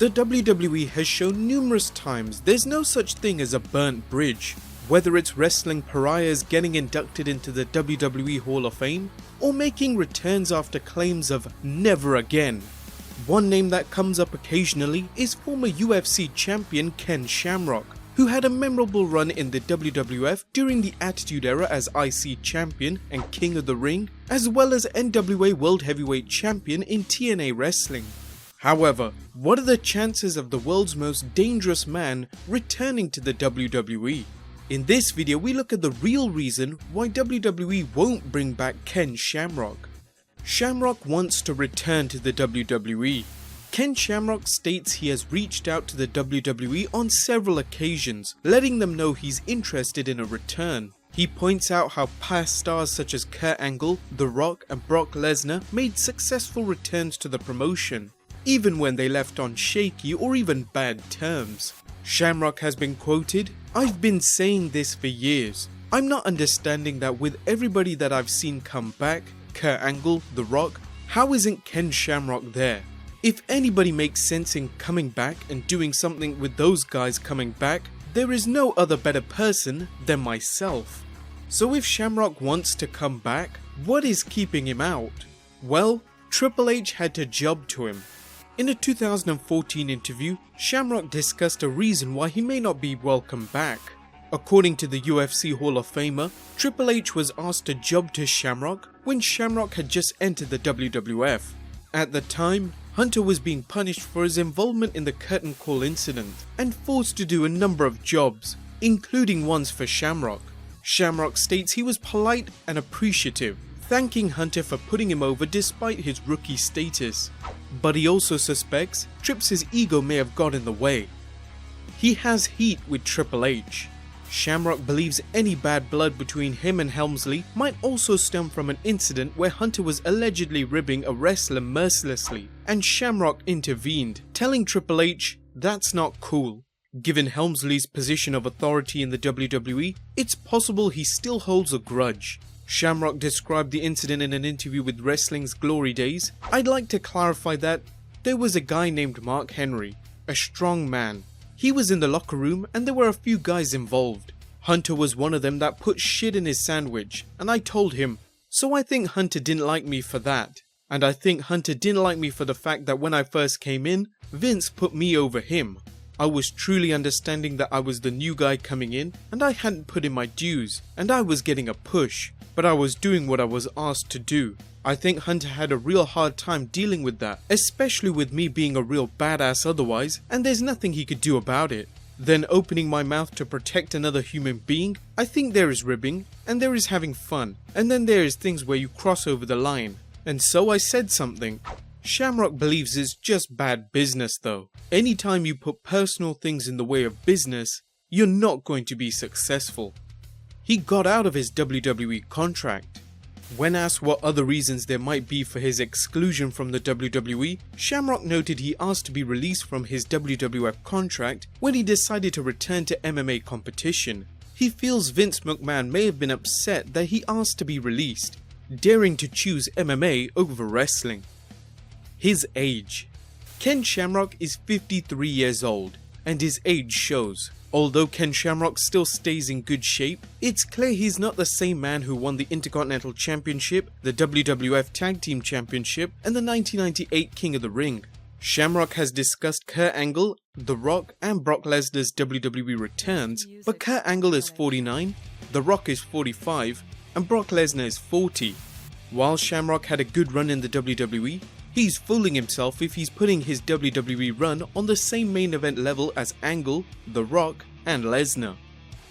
The WWE has shown numerous times there's no such thing as a burnt bridge, whether it's wrestling pariahs getting inducted into the WWE Hall of Fame, or making returns after claims of never again. One name that comes up occasionally is former UFC champion Ken Shamrock, who had a memorable run in the WWF during the Attitude Era as IC champion and King of the Ring, as well as NWA World Heavyweight champion in TNA Wrestling. However, what are the chances of the world's most dangerous man returning to the WWE? In this video, we look at the real reason why WWE won't bring back Ken Shamrock. Shamrock wants to return to the WWE. Ken Shamrock states he has reached out to the WWE on several occasions, letting them know he's interested in a return. He points out how past stars such as Kurt Angle, The Rock and Brock Lesnar made successful returns to the promotion, even when they left on shaky or even bad terms. Shamrock has been quoted, "I've been saying this for years. I'm not understanding that with everybody that I've seen come back, Kurt Angle, The Rock, how isn't Ken Shamrock there? If anybody makes sense in coming back and doing something with those guys coming back, there is no other better person than myself." So if Shamrock wants to come back, what is keeping him out? Well, Triple H had to job to him. In a 2014 interview, Shamrock discussed a reason why he may not be welcome back. According to the UFC Hall of Famer, Triple H was asked to job to Shamrock when Shamrock had just entered the WWF. At the time, Hunter was being punished for his involvement in the curtain call incident and forced to do a number of jobs, including ones for Shamrock. Shamrock states he was polite and appreciative, thanking Hunter for putting him over despite his rookie status. But he also suspects Trips' ego may have got in the way. He has heat with Triple H. Shamrock believes any bad blood between him and Helmsley might also stem from an incident where Hunter was allegedly ribbing a wrestler mercilessly, and Shamrock intervened, telling Triple H, "That's not cool." Given Helmsley's position of authority in the WWE, it's possible he still holds a grudge. Shamrock described the incident in an interview with Wrestling's Glory Days. "I'd like to clarify that there was a guy named Mark Henry, a strong man. He was in the locker room and there were a few guys involved. Hunter was one of them that put shit in his sandwich, and I told him, so I think Hunter didn't like me for that. And I think Hunter didn't like me for the fact that when I first came in, Vince put me over him. I was truly understanding that I was the new guy coming in and I hadn't put in my dues and I was getting a push, but I was doing what I was asked to do. I think Hunter had a real hard time dealing with that, especially with me being a real badass otherwise, and there's nothing he could do about it. Then opening my mouth to protect another human being, I think there is ribbing, and there is having fun, and then there is things where you cross over the line. And so I said something." Shamrock believes it's just bad business though. Anytime you put personal things in the way of business, you're not going to be successful. He got out of his WWE contract. When asked what other reasons there might be for his exclusion from the WWE, Shamrock noted he asked to be released from his WWF contract when he decided to return to MMA competition. He feels Vince McMahon may have been upset that he asked to be released, daring to choose MMA over wrestling. His age. Ken Shamrock is 53 years old, and his age shows. Although Ken Shamrock still stays in good shape, it's clear he's not the same man who won the Intercontinental Championship, the WWF Tag Team Championship, and the 1998 King of the Ring. Shamrock has discussed Kurt Angle, The Rock, and Brock Lesnar's WWE returns, but Kurt Angle is 49, The Rock is 45, and Brock Lesnar is 40. While Shamrock had a good run in the WWE, he's fooling himself if he's putting his WWE run on the same main event level as Angle, The Rock, and Lesnar.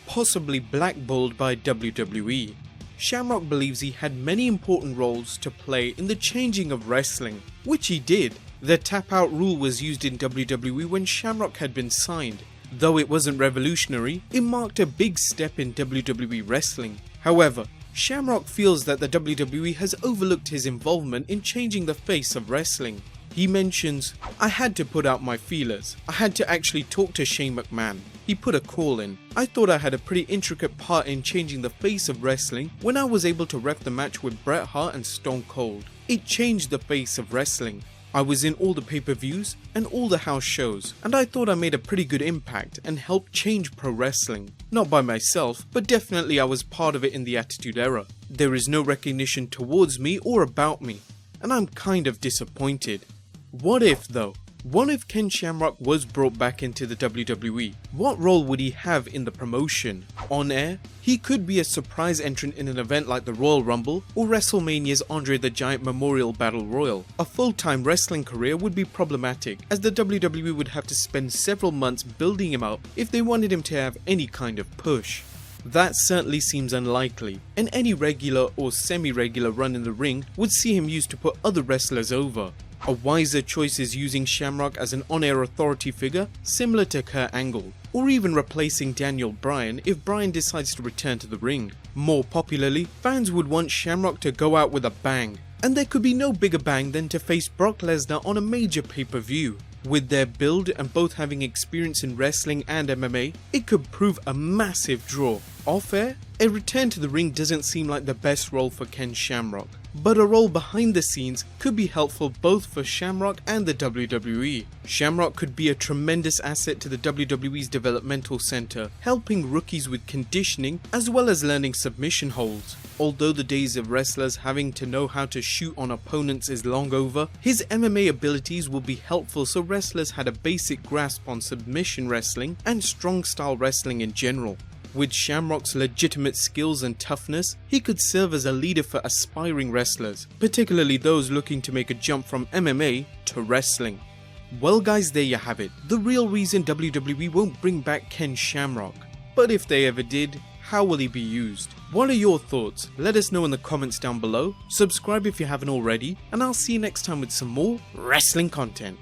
Possibly blackballed by WWE. Shamrock believes he had many important roles to play in the changing of wrestling, which he did. The tap-out rule was used in WWE when Shamrock had been signed. Though it wasn't revolutionary, it marked a big step in WWE wrestling. However, Shamrock feels that the WWE has overlooked his involvement in changing the face of wrestling. He mentions, "I had to put out my feelers. I had to actually talk to Shane McMahon. He put a call in. I thought I had a pretty intricate part in changing the face of wrestling when I was able to ref the match with Bret Hart and Stone Cold. It changed the face of wrestling. I was in all the pay-per-views and all the house shows, and I thought I made a pretty good impact and helped change pro wrestling. Not by myself, but definitely I was part of it in the Attitude Era. There is no recognition towards me or about me, and I'm kind of disappointed. What if though? What if Ken Shamrock was brought back into the WWE? What role would he have in the promotion? On air? He could be a surprise entrant in an event like the Royal Rumble or WrestleMania's Andre the Giant Memorial Battle Royal. A full-time wrestling career would be problematic, as the WWE would have to spend several months building him up if they wanted him to have any kind of push. That certainly seems unlikely, and any regular or semi-regular run in the ring would see him used to put other wrestlers over. A wiser choice is using Shamrock as an on-air authority figure similar to Kurt Angle, or even replacing Daniel Bryan if Bryan decides to return to the ring. More popularly, fans would want Shamrock to go out with a bang, and there could be no bigger bang than to face Brock Lesnar on a major pay-per-view. With their build and both having experience in wrestling and MMA, it could prove a massive draw. Off-air, a return to the ring doesn't seem like the best role for Ken Shamrock, but a role behind the scenes could be helpful both for Shamrock and the WWE. Shamrock could be a tremendous asset to the WWE's developmental center, helping rookies with conditioning as well as learning submission holds. Although the days of wrestlers having to know how to shoot on opponents is long over, his MMA abilities will be helpful so wrestlers had a basic grasp on submission wrestling and strong style wrestling in general. With Shamrock's legitimate skills and toughness, he could serve as a leader for aspiring wrestlers, particularly those looking to make a jump from MMA to wrestling. Well guys, there you have it, the real reason WWE won't bring back Ken Shamrock. But if they ever did, how will he be used? What are your thoughts? Let us know in the comments down below, subscribe if you haven't already, and I'll see you next time with some more wrestling content.